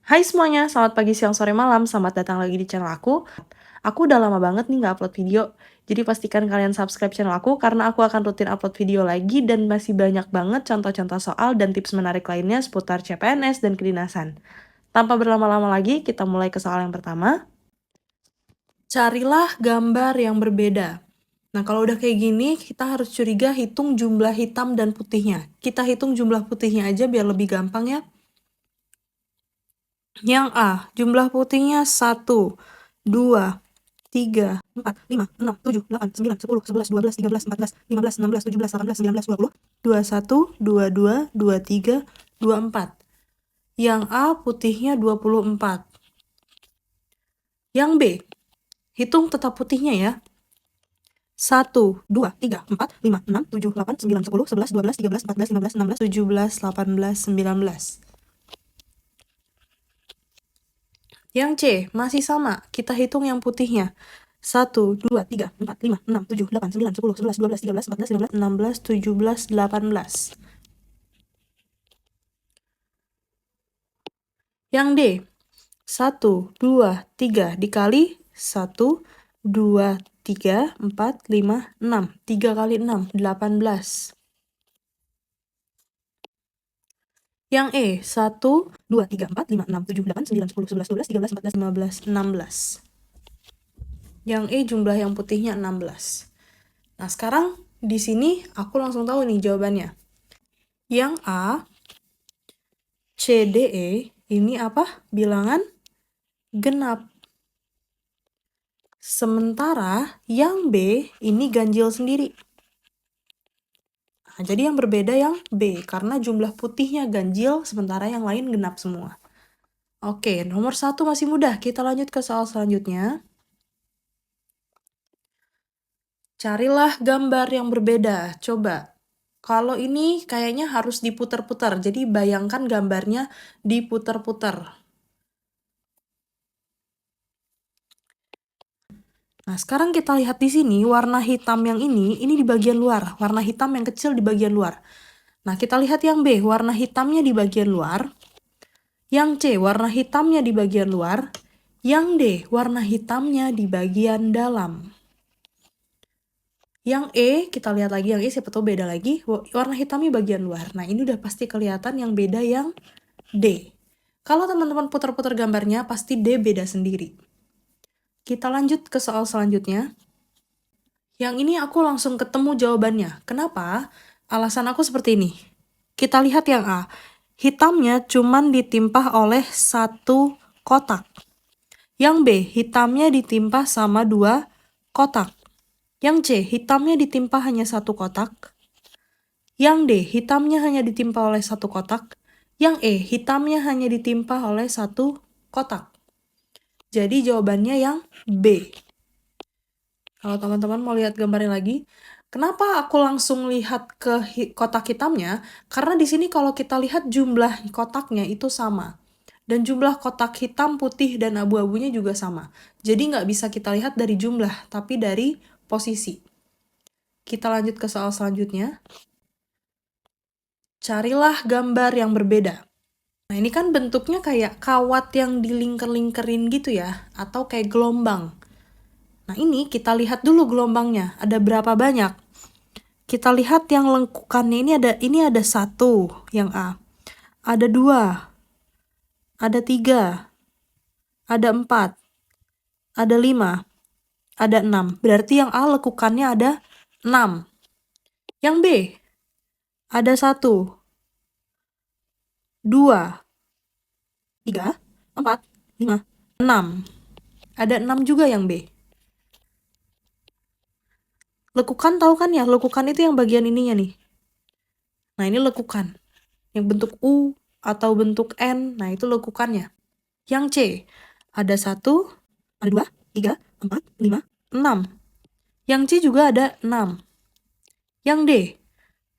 Hai semuanya, selamat pagi, siang, sore, malam. Selamat datang lagi di channel aku. Aku udah lama banget nih nggak upload video. Jadi pastikan kalian subscribe channel aku karena aku akan rutin upload video lagi dan masih banyak banget contoh-contoh soal dan tips menarik lainnya seputar CPNS dan kedinasan. Tanpa berlama-lama lagi, kita mulai ke soal yang pertama. Carilah gambar yang berbeda. Nah, kalau udah kayak gini, kita harus curiga hitung jumlah hitam dan putihnya. Kita hitung jumlah putihnya aja biar lebih gampang ya. Yang A, jumlah putihnya 1, 2, 3, 4, 5, 6, 7, 8, 9, 10, 11, 12, 13, 14, 15, 16, 17, 18, 19, 20, 21, 22, 23, 24. Yang A putihnya 24. Yang B, hitung tetap putihnya ya. 1, 2, 3, 4, 5, 6, 7, 8, 9, 10, 11, 12, 13, 14, 15, 16, 17, 18, 19. Yang C, masih sama. Kita hitung yang putihnya. 1, 2, 3, 4, 5, 6, 7, 8, 9, 10, 11, 12, 13, 14, 15, 16, 17, 18. Yang D, 1, 2, 3 dikali 1, 2, 3, 4, 5, 6. 3 kali 6, 18. Yang E, 1, 2, 3, 4, 5, 6, 7, 8, 9, 10, 11, 12, 13, 14, 15, 16. Yang E jumlah yang putihnya 16. Nah, sekarang di sini aku langsung tahu nih jawabannya. Yang A, C, D, E ini apa? Bilangan genap. Sementara yang B ini ganjil sendiri. Nah, jadi yang berbeda yang B, karena jumlah putihnya ganjil, sementara yang lain genap semua. Oke, nomor 1 masih mudah. Kita lanjut ke soal selanjutnya. Carilah gambar yang berbeda. Coba. Kalau ini kayaknya harus diputar-putar, jadi bayangkan gambarnya diputar-putar. Nah, sekarang kita lihat di sini, warna hitam yang ini di bagian luar. Warna hitam yang kecil di bagian luar. Nah, kita lihat yang B, warna hitamnya di bagian luar. Yang C, warna hitamnya di bagian luar. Yang D, warna hitamnya di bagian dalam. Yang E, kita lihat lagi yang E, siapa tahu beda lagi. Warna hitamnya bagian luar. Nah, ini udah pasti kelihatan yang beda yang D. Kalau teman-teman putar-putar gambarnya, pasti D beda sendiri. Kita lanjut ke soal selanjutnya. Yang ini aku langsung ketemu jawabannya. Kenapa? Alasan aku seperti ini. Kita lihat yang A. Hitamnya cuman ditimpah oleh satu kotak. Yang B, hitamnya ditimpah sama 2 kotak. Yang C, hitamnya ditimpah hanya 1 kotak. Yang D, hitamnya hanya ditimpah oleh 1 kotak. Yang E, hitamnya hanya ditimpah oleh 1 kotak. Jadi jawabannya yang B. Kalau teman-teman mau lihat gambarnya lagi, kenapa aku langsung lihat ke kotak hitamnya? Karena di sini kalau kita lihat jumlah kotaknya itu sama. Dan jumlah kotak hitam, putih, dan abu-abunya juga sama. Jadi nggak bisa kita lihat dari jumlah, tapi dari posisi. Kita lanjut ke soal selanjutnya. Carilah gambar yang berbeda. Nah, ini kan bentuknya kayak kawat yang dilingker-lingkerin gitu ya, atau kayak gelombang. Nah, ini kita lihat dulu gelombangnya, ada berapa banyak. Kita lihat yang lengkukannya ini ada 1, yang A. Ada 2, ada 3, ada 4, ada 5, ada 6. Berarti yang A lekukannya ada 6. Yang B, ada 1, 2, 3, 4, 5, 6. Ada 6 juga yang B. Lekukan tahu kan ya, lekukan itu yang bagian ininya nih. Nah, ini lekukan. Yang bentuk U atau bentuk N, nah itu lekukannya. Yang C, ada 1, ada 2, 3, 4, 5, 6. Yang C juga ada 6. Yang D,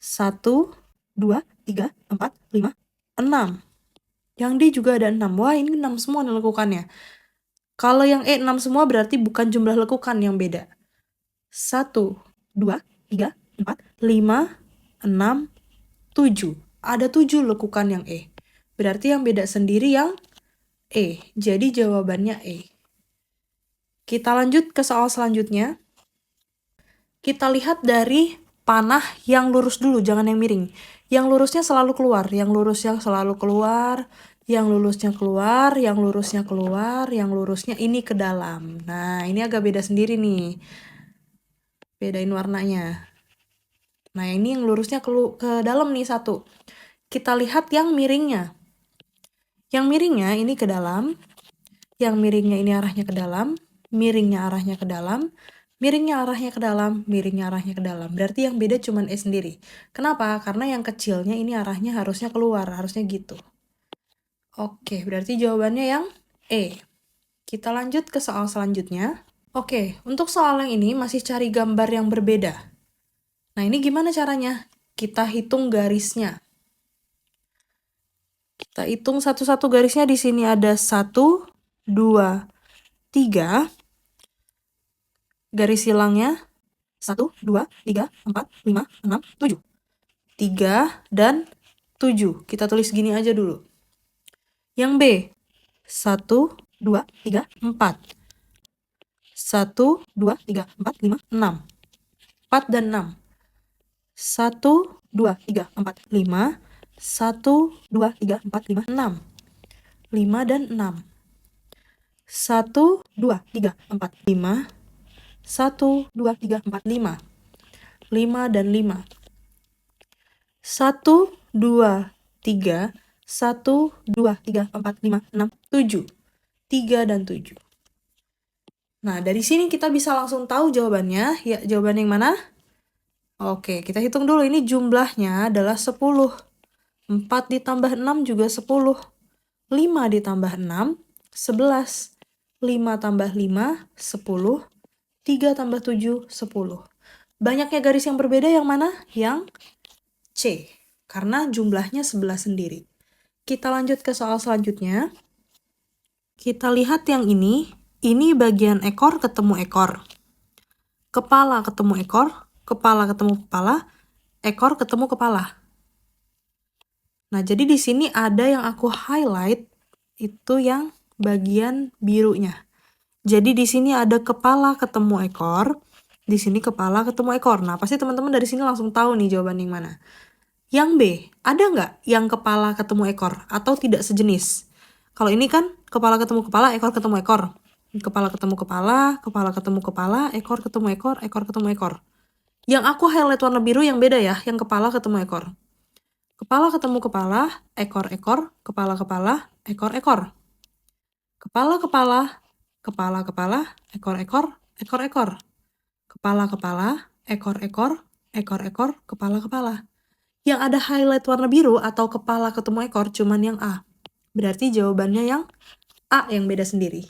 1, 2, 3, 4, 5, 6. Yang D juga ada 6. Wah, ini 6 semua nih lekukannya. Kalau yang E 6 semua berarti bukan jumlah lekukan yang beda. 1, 2, 3, 4, 5, 6, 7. Ada 7 lekukan yang E. Berarti yang beda sendiri yang E. Jadi jawabannya E. Kita lanjut ke soal selanjutnya. Kita lihat dari panah yang lurus dulu, jangan yang miring. Yang lurusnya selalu keluar, yang lurusnya selalu keluar, yang lurusnya keluar, yang lurusnya keluar, yang lurusnya ini ke dalam. Nah, ini agak beda sendiri nih. Bedain warnanya. Nah, ini yang lurusnya ke dalam nih satu. Kita lihat yang miringnya. Yang miringnya ini ke dalam, yang miringnya ini arahnya ke dalam, miringnya arahnya ke dalam, miringnya arahnya ke dalam, miringnya arahnya ke dalam. Berarti yang beda cuman E sendiri. Kenapa? Karena yang kecilnya ini arahnya harusnya keluar, harusnya gitu. Oke, berarti jawabannya yang E. Kita lanjut ke soal selanjutnya. Oke, untuk soal yang ini masih cari gambar yang berbeda. Nah, ini gimana caranya? Kita hitung garisnya. Kita hitung satu-satu garisnya. Di sini ada 1, 2, 3. Garis silangnya 1, 2, 3, 4, 5, 6, 7. 3 dan 7. Kita tulis gini aja dulu. Yang B. 1, 2, 3, 4. 1, 2, 3, 4, 5, 6. 4 dan 6. 1, 2, 3, 4, 5. 1, 2, 3, 4, 5, 6. 5 dan 6. 1, 2, 3, 4, 5. 1, 2, 3, 4, 5. 5 dan 5. 1, 2, 3. 1, 2, 3, 4, 5, 6, 7. 3 dan 7. Nah, dari sini kita bisa langsung tahu jawabannya. Ya, jawaban yang mana? Oke, kita hitung dulu. Ini jumlahnya adalah 10. 4 ditambah 6 juga 10. 5 ditambah 6, 11. 5 tambah 5, 10. 3 tambah 7, 10. Banyaknya garis yang berbeda yang mana? Yang C. Karena jumlahnya 11 sendiri. Kita lanjut ke soal selanjutnya. Kita lihat yang ini. Ini bagian ekor ketemu ekor. Kepala ketemu ekor. Kepala ketemu kepala. Ekor ketemu kepala. Nah, jadi di sini ada yang aku highlight. Itu yang bagian birunya. Jadi di sini ada kepala ketemu ekor. Di sini kepala ketemu ekor. Nah, pasti teman-teman dari sini langsung tahu nih jawaban yang mana. Yang B, ada nggak yang kepala ketemu ekor? Atau tidak sejenis? Kalau ini kan kepala ketemu kepala, ekor ketemu ekor. Kepala ketemu kepala, kepala ketemu kepala, ekor ketemu ekor, ekor ketemu ekor. Yang aku highlight warna biru yang beda ya, yang kepala ketemu ekor. Kepala ketemu kepala, ekor-ekor, kepala-kepala, ekor-ekor. Kepala-kepala, kepala-kepala, ekor-ekor, ekor-ekor. Kepala-kepala, ekor-ekor, ekor-ekor, kepala-kepala. Yang ada highlight warna biru atau kepala ketemu ekor cuman yang A. Berarti jawabannya yang A yang beda sendiri.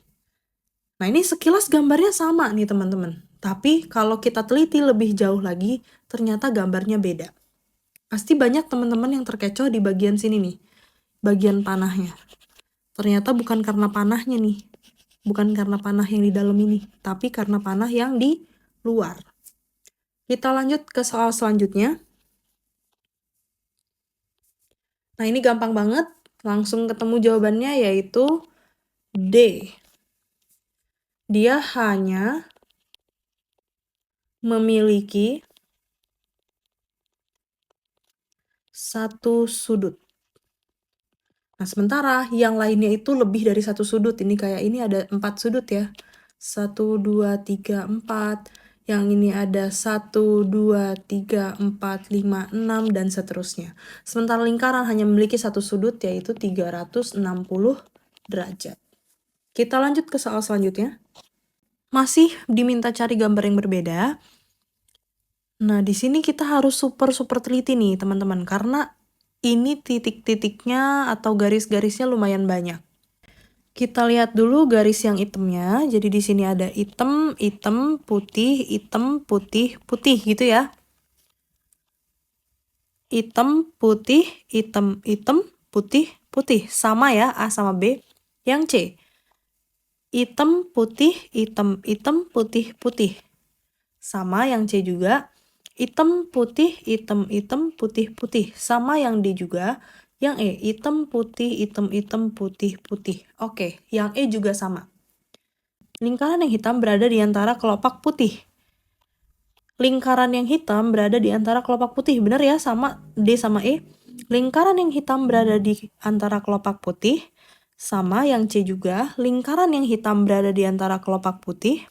Nah, ini sekilas gambarnya sama nih teman-teman. Tapi kalau kita teliti lebih jauh lagi, ternyata gambarnya beda. Pasti banyak teman-teman yang terkecoh di bagian sini nih. Bagian panahnya. Ternyata bukan karena panahnya nih. Bukan karena panah yang di dalam ini. Tapi karena panah yang di luar. Kita lanjut ke soal selanjutnya. Nah, ini gampang banget. Langsung ketemu jawabannya yaitu D. Dia hanya memiliki satu sudut. Nah, sementara yang lainnya itu lebih dari satu sudut. Ini kayak ini ada 4 sudut ya. 1, 2, 3, 4. Yang ini ada 1, 2, 3, 4, 5, 6, dan seterusnya. Sementara lingkaran hanya memiliki satu sudut yaitu 360 derajat. Kita lanjut ke soal selanjutnya. Masih diminta cari gambar yang berbeda. Nah, di sini kita harus super teliti nih, teman-teman. Karena ini titik-titiknya atau garis-garisnya lumayan banyak. Kita lihat dulu garis yang hitamnya. Jadi di sini ada hitam, hitam, putih, hitam, putih, putih gitu ya. Hitam, putih, hitam, hitam, putih, putih. Sama ya, A sama B. Yang C. Hitam, putih, hitam, hitam, putih, putih. Sama yang C juga. Hitam, putih, hitam, hitam, putih, putih. Sama yang D juga. Yang E, hitam, putih, hitam, hitam, putih, putih. Oke, yang E juga sama. Lingkaran yang hitam berada di antara kelopak putih. Lingkaran yang hitam berada di antara kelopak putih. Benar ya, sama D sama E. Lingkaran yang hitam berada di antara kelopak putih. Sama yang C juga. Lingkaran yang hitam berada di antara kelopak putih.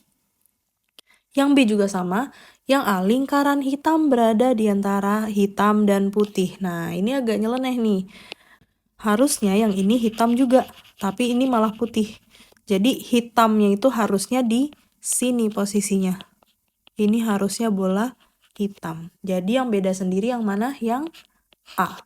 Yang B juga sama. Yang A, lingkaran hitam berada di antara hitam dan putih. Nah, ini agak nyeleneh nih. Harusnya yang ini hitam juga, tapi ini malah putih. Jadi hitamnya itu harusnya di sini posisinya. Ini harusnya bola hitam. Jadi yang beda sendiri yang mana? Yang A.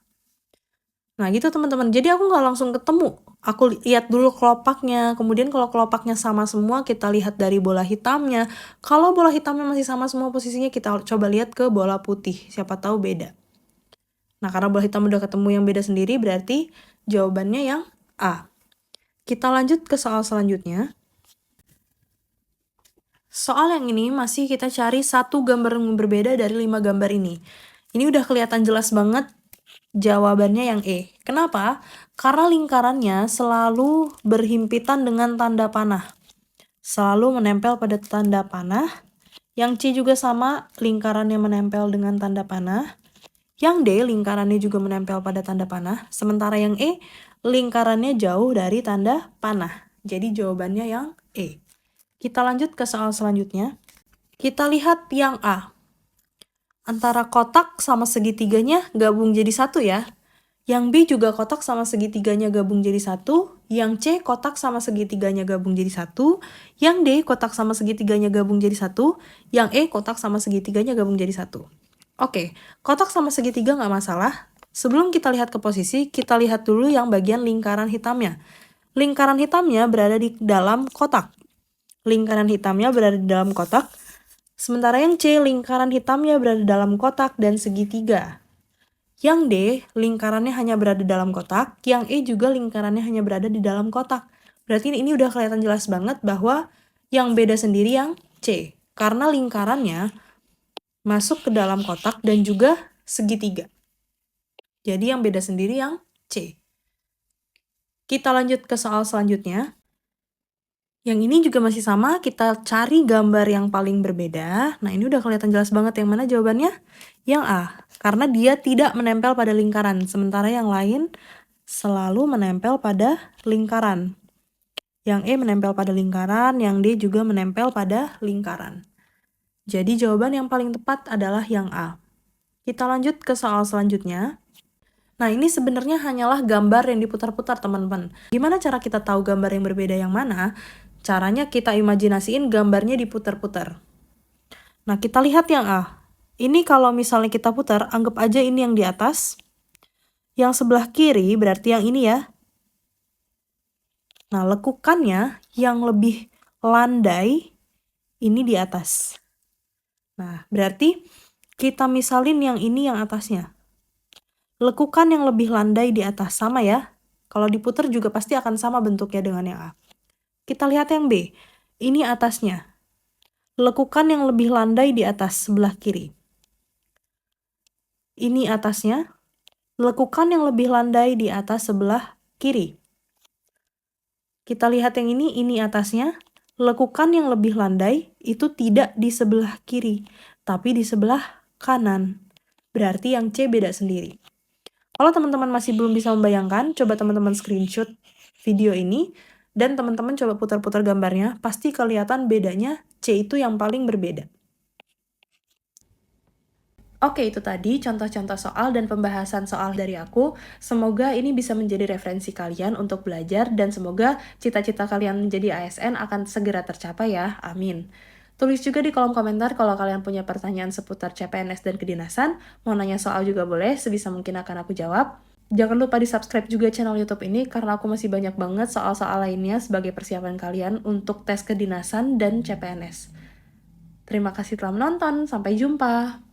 Nah gitu teman-teman. Jadi aku nggak langsung ketemu. Aku lihat dulu kelopaknya. Kemudian kalau kelopaknya sama semua, kita lihat dari bola hitamnya. Kalau bola hitamnya masih sama semua posisinya, kita coba lihat ke bola putih. Siapa tahu beda. Nah karena bola hitam udah ketemu yang beda sendiri, berarti jawabannya yang A. Kita lanjut ke soal selanjutnya. Soal yang ini masih kita cari satu gambar yang berbeda dari 5 gambar ini. Ini udah kelihatan jelas banget jawabannya yang E. Kenapa? Karena lingkarannya selalu berhimpitan dengan tanda panah. Selalu menempel pada tanda panah. Yang C juga sama, lingkarannya menempel dengan tanda panah. Yang D, lingkarannya juga menempel pada tanda panah. Sementara yang E, lingkarannya jauh dari tanda panah. Jadi jawabannya yang E. Kita lanjut ke soal selanjutnya. Kita lihat yang A. Antara kotak sama segitiganya gabung jadi satu ya. Yang B juga kotak sama segitiganya gabung jadi satu. Yang C kotak sama segitiganya gabung jadi satu. Yang D kotak sama segitiganya gabung jadi satu. Yang E kotak sama segitiganya gabung jadi satu. Oke, kotak sama segitiga nggak masalah. Sebelum kita lihat ke posisi, kita lihat dulu yang bagian lingkaran hitamnya. Lingkaran hitamnya berada di dalam kotak. Lingkaran hitamnya berada di dalam kotak. Sementara yang C, lingkaran hitamnya berada di dalam kotak dan segitiga. Yang D, lingkarannya hanya berada di dalam kotak. Yang E juga lingkarannya hanya berada di dalam kotak. Berarti ini udah kelihatan jelas banget bahwa yang beda sendiri yang C. Karena lingkarannya masuk ke dalam kotak dan juga segitiga. Jadi yang beda sendiri yang C. Kita lanjut ke soal selanjutnya. Yang ini juga masih sama, kita cari gambar yang paling berbeda. Nah ini udah kelihatan jelas banget yang mana jawabannya? Yang A, karena dia tidak menempel pada lingkaran, sementara yang lain selalu menempel pada lingkaran. Yang E menempel pada lingkaran, yang D juga menempel pada lingkaran. Jadi jawaban yang paling tepat adalah yang A. Kita lanjut ke soal selanjutnya. Nah ini sebenarnya hanyalah gambar yang diputar-putar teman-teman. Gimana cara kita tahu gambar yang berbeda yang mana? Caranya kita imajinasiin gambarnya diputar-putar. Nah kita lihat yang A. Ini kalau misalnya kita putar, anggap aja ini yang di atas. Yang sebelah kiri berarti yang ini ya. Nah lekukannya yang lebih landai ini di atas. Nah berarti kita misalin yang ini yang atasnya. Lekukan yang lebih landai di atas, sama ya. Kalau diputar juga pasti akan sama bentuknya dengan yang A. Kita lihat yang B. Ini atasnya. Lekukan yang lebih landai di atas sebelah kiri. Ini atasnya. Lekukan yang lebih landai di atas sebelah kiri. Kita lihat yang ini atasnya. Lekukan yang lebih landai itu tidak di sebelah kiri, tapi di sebelah kanan. Berarti yang C beda sendiri. Kalau teman-teman masih belum bisa membayangkan, coba teman-teman screenshot video ini, dan teman-teman coba putar-putar gambarnya, pasti kelihatan bedanya C itu yang paling berbeda. Oke, itu tadi contoh-contoh soal dan pembahasan soal dari aku. Semoga ini bisa menjadi referensi kalian untuk belajar, dan semoga cita-cita kalian menjadi ASN akan segera tercapai ya, amin. Tulis juga di kolom komentar kalau kalian punya pertanyaan seputar CPNS dan kedinasan, mau nanya soal juga boleh, sebisa mungkin akan aku jawab. Jangan lupa di-subscribe juga channel YouTube ini karena aku masih banyak banget soal-soal lainnya sebagai persiapan kalian untuk tes kedinasan dan CPNS. Terima kasih telah menonton, sampai jumpa!